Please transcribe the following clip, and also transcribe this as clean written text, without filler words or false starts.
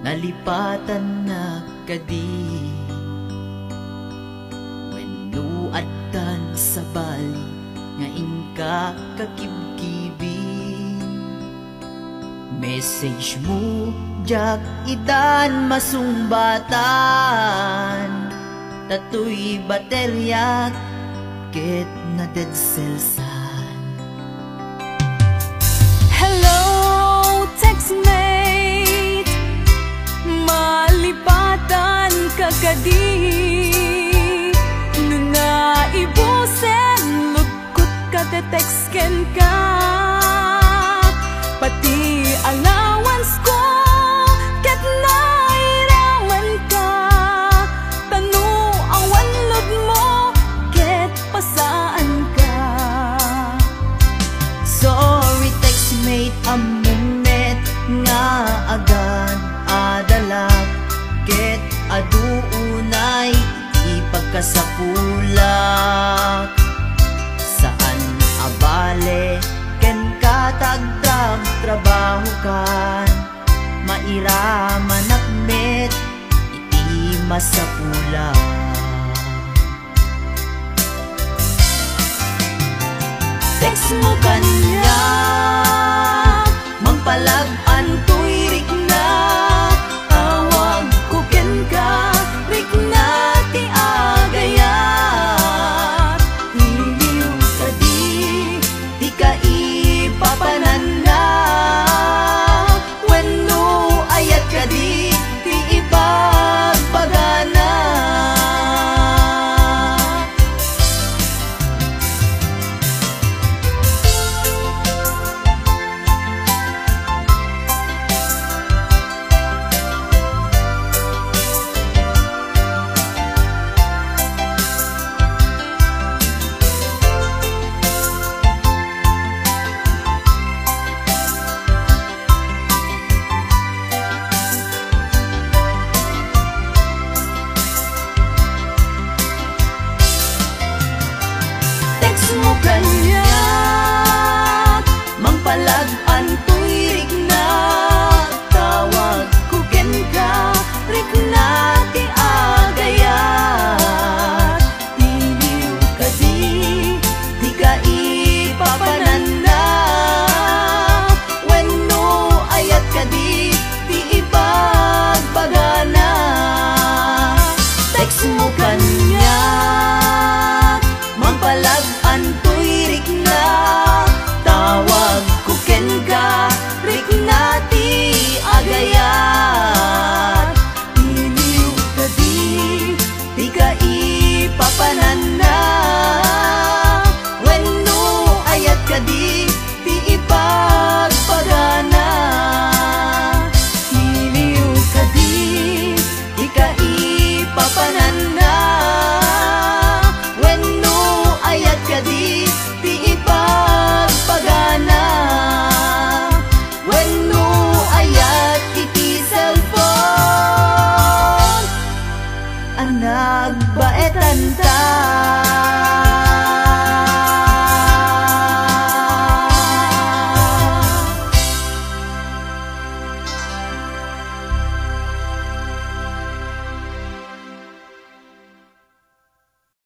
nalipatan na kadi. Wenno addan sa bali nga ingka kakibkibi. Message mo jak idan masumbatan, tatoy baterya ket na dead cellsan. Hello, textmate, malipatan kagadi. Nuna ibusen, lugkot ka detexken ka. Pati allowance ko, ket nairaman ka. Tanu awan lod mo, ket pasaan ka. Sorry textmate, among met nga agad adalak, ket aduunay ipagkasapulak. Saan abale ken katagtrag trabaho kan, mairaman akmet iti masapulak. Text mo kanya, mangpalag-an to'y rik na. Tawag ko ken ka, rik na ti agayat. Iliw ka di ka ipapanan na. Wenno ayat ka di ipagpagana. Mo kanya, mangpalag-an to'y rik na. Tawag ko ken ka, rik na ti agayat. Iliw ka di ka ipapanan na. Wenno ayat ka di ipagpagana. Text mo kanya, mangpalag-an to'y rik na. Tawag ko ken ka, rik na ti agayat. Iliw ka di ka ipapanan na. Wenno ayat ka di ipagpagana. Iliw ka di ka ipapanan na. Ayat ka di ipagpagana. Wenno ayat iti cellphone, ang nagbaetan ta.